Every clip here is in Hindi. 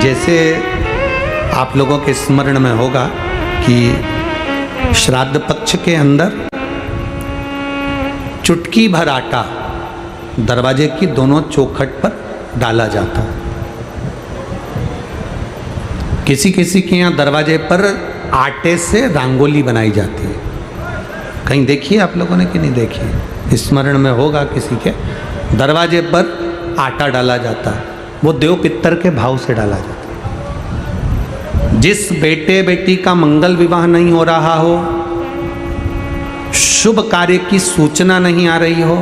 जैसे आप लोगों के स्मरण में होगा कि श्राद्ध पक्ष के अंदर चुटकी भर आटा दरवाजे की दोनों चौखट पर डाला जाता है। किसी किसी के यहाँ दरवाजे पर आटे से रंगोली बनाई जाती है। कहीं देखिए आप लोगों ने कि नहीं देखी? स्मरण में होगा किसी के, दरवाजे पर आटा डाला जाता है। वो देव पितर के भाव से डाला जाता है। जिस बेटे बेटी का मंगल विवाह नहीं हो रहा हो, शुभ कार्य की सूचना नहीं आ रही हो,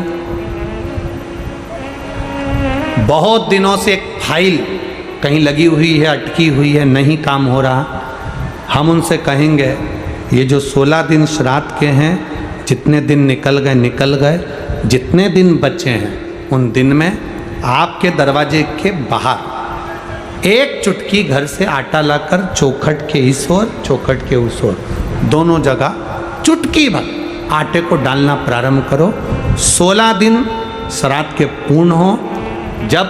बहुत दिनों से एक फाइल कहीं लगी हुई है, अटकी हुई है, नहीं काम हो रहा, हम उनसे कहेंगे ये जो 16 दिन श्राद्ध के हैं, जितने दिन निकल गए, जितने दिन बचे हैं उन दिन में आपके दरवाजे के बाहर एक चुटकी घर से आटा लाकर चौखट के इस ओर चौखट के उस ओर दोनों जगह चुटकी भर आटे को डालना प्रारंभ करो। 16 दिन श्राद्ध के पूर्ण हो। जब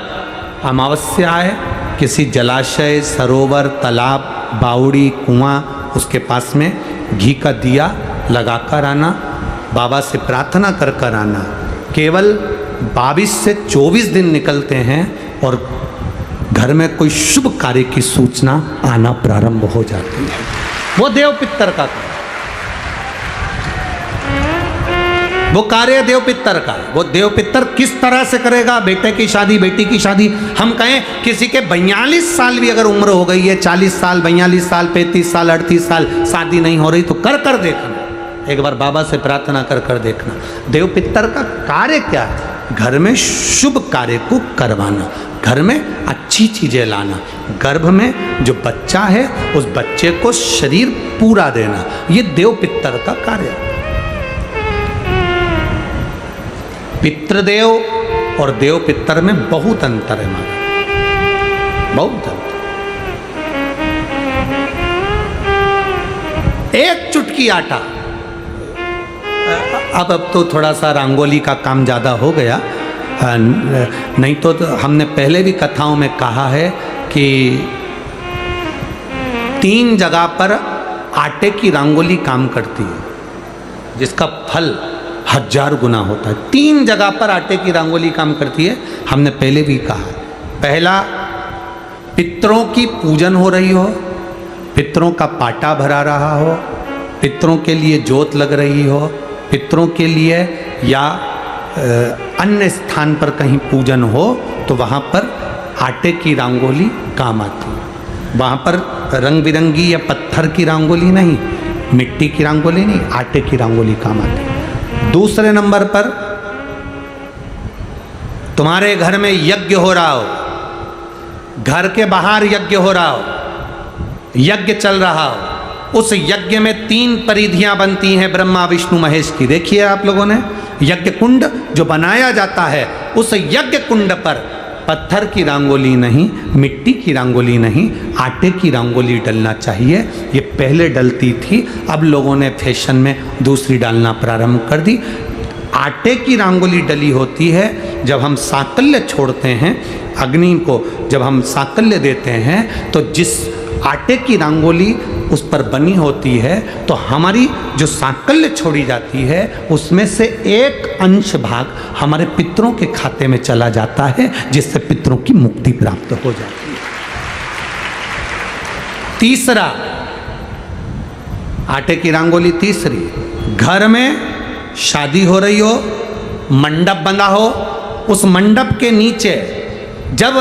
अमावस्या आए, किसी जलाशय, सरोवर, तालाब, बावड़ी, कुआं, उसके पास में घी का दिया लगाकर आना, बाबा से प्रार्थना कर कर आना। केवल 22 से 24 दिन निकलते हैं और घर में कोई शुभ कार्य की सूचना आना प्रारंभ हो जाती है। वो देव पितर का, वो कार्य देव पितर का। वो देव पितर किस तरह से करेगा? बेटे की शादी, बेटी की शादी, हम कहें किसी के 42 साल भी अगर उम्र हो गई है, 40 साल, 42 साल, 35 साल, 38 साल, शादी नहीं हो रही, तो कर कर देखना, एक बार बाबा से प्रार्थना कर कर देखना। देव पितर का कार्य क्या है? घर में शुभ कार्य को करवाना, घर में अच्छी चीजें लाना, गर्भ में जो बच्चा है उस बच्चे को शरीर पूरा देना, ये देव पितर का कार्य है। पितृदेव और देव पितर में बहुत अंतर है माना, बहुत अंतर। एक चुटकी आटा, अब तो थोड़ा सा रंगोली का काम ज़्यादा हो गया, नहीं तो हमने पहले भी कथाओं में कहा है कि 3 जगह पर आटे की रंगोली काम करती है, जिसका फल 1000 गुना होता है। 3 जगह पर आटे की रंगोली काम करती है, हमने पहले भी कहा। पहला, पितरों की पूजन हो रही हो, पितरों का पाटा भरा रहा हो, पितरों के लिए जोत लग रही हो, पितरों के लिए या अन्य स्थान पर कहीं पूजन हो, तो वहाँ पर आटे की रंगोली काम आती है। वहाँ पर रंग बिरंगी या पत्थर की रंगोली नहीं, मिट्टी की रंगोली नहीं, आटे की रंगोली काम आती है। दूसरे नंबर पर, तुम्हारे घर में यज्ञ हो रहा हो, घर के बाहर यज्ञ हो रहा हो, यज्ञ चल रहा हो, उस यज्ञ में 3 परिधियां बनती हैं ब्रह्मा विष्णु महेश की। देखिए आप लोगों ने, यज्ञ कुंड जो बनाया जाता है, उस यज्ञ कुंड पर पत्थर की रंगोली नहीं, मिट्टी की रंगोली नहीं, आटे की रंगोली डलना चाहिए। ये पहले डलती थी, अब लोगों ने फैशन में दूसरी डालना प्रारंभ कर दी। आटे की रंगोली डली होती है जब हम साकल्य छोड़ते हैं, अग्नि को जब हम साकल्य देते हैं, तो जिस आटे की रंगोली उस पर बनी होती है, तो हमारी जो साकल्य छोड़ी जाती है उसमें से एक अंश भाग हमारे पितरों के खाते में चला जाता है, जिससे पितरों की मुक्ति प्राप्त हो जाती है। तीसरा, आटे की रंगोली तीसरी, घर में शादी हो रही हो, मंडप बंधा हो, उस मंडप के नीचे जब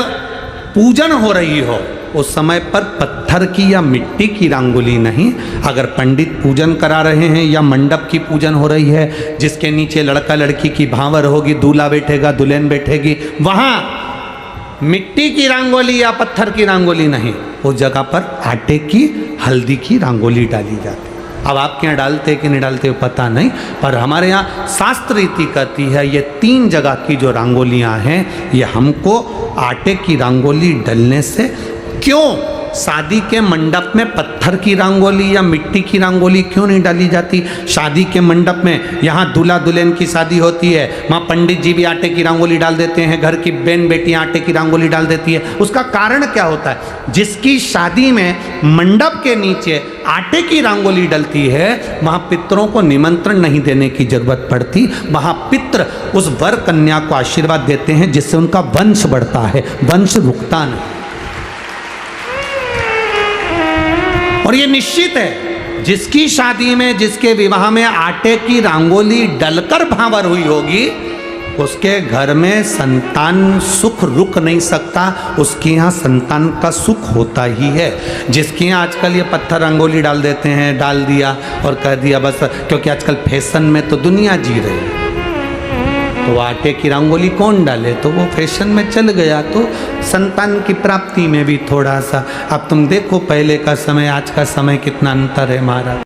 पूजन हो रही हो, उस समय पर पत्थर की या मिट्टी की रंगोली नहीं। अगर पंडित पूजन करा रहे हैं या मंडप की पूजन हो रही है, जिसके नीचे लड़का लड़की की भांवर होगी, दूल्हा बैठेगा, दुल्हन बैठेगी, वहाँ मिट्टी की रंगोली या पत्थर की रंगोली नहीं, उस जगह पर आटे की, हल्दी की रंगोली डाली जाती है। अब आपके यहाँ डालते कि नहीं डालते पता नहीं, पर हमारे यहाँ शास्त्र रीति कहती है ये 3 जगह की जो रंगोलियाँ हैं, ये हमको आटे की रंगोली डलने से, क्यों? शादी के मंडप में पत्थर की रंगोली या मिट्टी की रंगोली क्यों नहीं डाली जाती? शादी के मंडप में, यहाँ दूल्हा दुल्हन की शादी होती है, वहाँ पंडित जी भी आटे की रंगोली डाल देते हैं, घर की बहन बेटियाँ आटे की रंगोली डाल देती है। उसका कारण क्या होता है? जिसकी शादी में मंडप के नीचे आटे की रंगोली डलती है, वहाँ पितरों को निमंत्रण नहीं देने की जरूरत पड़ती। वहाँ पितर उस वर कन्या को आशीर्वाद देते हैं, जिससे उनका वंश बढ़ता है, वंश रुकता नहीं। और ये निश्चित है, जिसकी शादी में, जिसके विवाह में आटे की रंगोली डलकर भांवर हुई होगी, उसके घर में संतान सुख रुक नहीं सकता, उसके यहाँ संतान का सुख होता ही है। जिसके यहाँ आजकल ये पत्थर रंगोली डाल देते हैं, डाल दिया और कह दिया बस, क्योंकि आजकल फैशन में तो दुनिया जी रही है, तो आटे की रंगोली कौन डाले, तो वो फैशन में चल गया, तो संतान की प्राप्ति में भी थोड़ा सा। अब तुम देखो पहले का समय, आज का समय कितना अंतर है महाराज।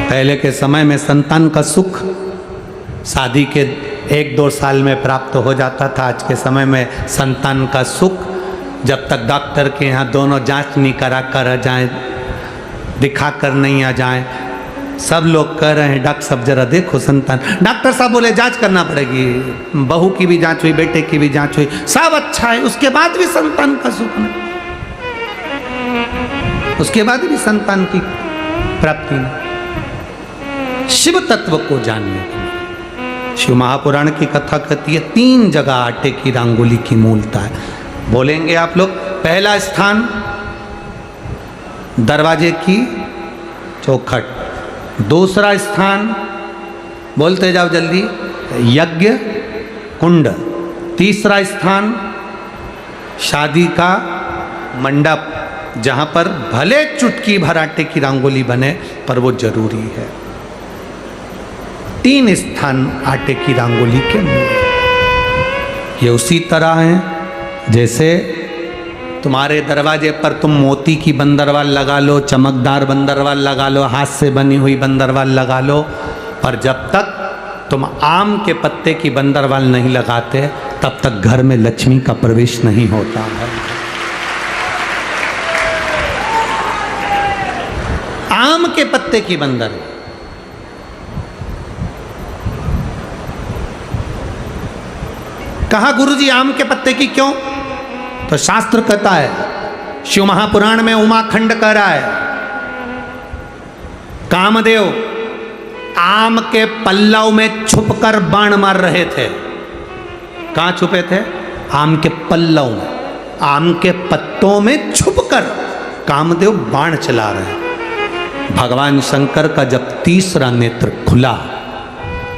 पहले के समय में संतान का सुख शादी के 1-2 साल में प्राप्त हो जाता था। आज के समय में संतान का सुख जब तक डॉक्टर के यहाँ दोनों जांच नहीं करा कर आ जाए, दिखा कर नहीं आ जाए। सब लोग कह रहे हैं डॉक्टर साहब जरा देखो संतान, डॉक्टर साहब बोले जांच करना पड़ेगी, बहू की भी जांच हुई, बेटे की भी जांच हुई, सब अच्छा है, उसके बाद भी संतान का सुख नहीं, उसके बाद भी संतान की प्राप्ति नहीं। शिव तत्व को जानिए। शिव महापुराण की कथा कहती है 3 जगह आटे की रंगोली की मूलता है। बोलेंगे आप लोग, पहला स्थान दरवाजे की चौखट, दूसरा स्थान बोलते जाओ जल्दी यज्ञ कुंड, तीसरा स्थान शादी का मंडप, जहां पर भले चुटकी भर आटे की रंगोली बने पर वो जरूरी है। 3 स्थान आटे की रंगोली के मूल। ये उसी तरह है जैसे तुम्हारे दरवाजे पर तुम मोती की बंदरवाल लगा लो, चमकदार बंदरवाल लगा लो, हाथ से बनी हुई बंदरवाल लगा लो, और जब तक तुम आम के पत्ते की बंदरवाल नहीं लगाते तब तक घर में लक्ष्मी का प्रवेश नहीं होता है। आम के पत्ते की बंदरवाल, कहा गुरुजी आम के पत्ते की क्यों? तो शास्त्र कहता है, शिव महापुराण में उमाखंड कह रहा है, कामदेव आम के पल्लव में छुपकर बाण मार रहे थे। कहां छुपे थे? आम के पल्लव में, आम के पत्तों में छुपकर कामदेव बाण चला रहे। भगवान शंकर का जब तीसरा नेत्र खुला,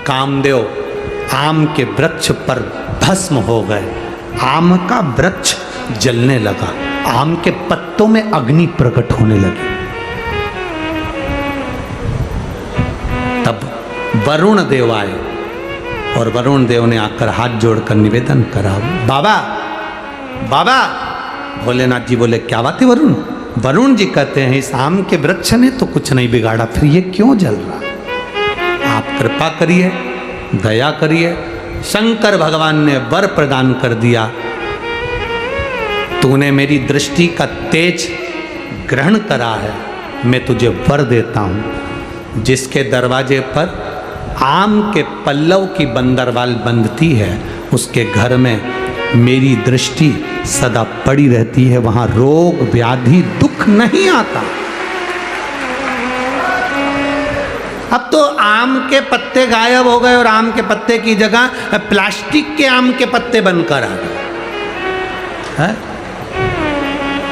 कामदेव आम के वृक्ष पर भस्म हो गए, आम का वृक्ष जलने लगा, आम के पत्तों में अग्नि प्रकट होने लगी। तब वरुण देव आए और वरुण देव ने आकर हाथ जोड़कर निवेदन करा, बाबा बाबा। भोलेनाथ जी बोले क्या बात है वरुण? वरुण जी कहते हैं इस आम के वृक्ष ने तो कुछ नहीं बिगाड़ा, फिर ये क्यों जल रहा? आप कृपा करिए, दया करिए। शंकर भगवान ने वर प्रदान कर दिया, तूने मेरी दृष्टि का तेज ग्रहण करा है, मैं तुझे वर देता हूं। जिसके दरवाजे पर आम के पल्लव की बंदरवाल बंधती है, उसके घर में मेरी दृष्टि सदा पड़ी रहती है, वहां रोग व्याधि दुख नहीं आता। अब तो आम के पत्ते गायब हो गए और आम के पत्ते की जगह प्लास्टिक के आम के पत्ते बनकर आ गए,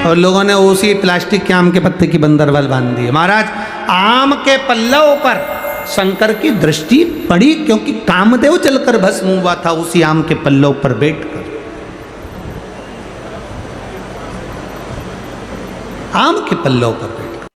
और लोगों ने उसी प्लास्टिक के आम के पत्ते की बंदरवाल बांध दी। महाराज आम के पल्लव पर शंकर की दृष्टि पड़ी, क्योंकि कामदेव जलकर भस्म हुआ था उसी आम के पल्लव पर बैठकर। आम के पल्लव पर बैठ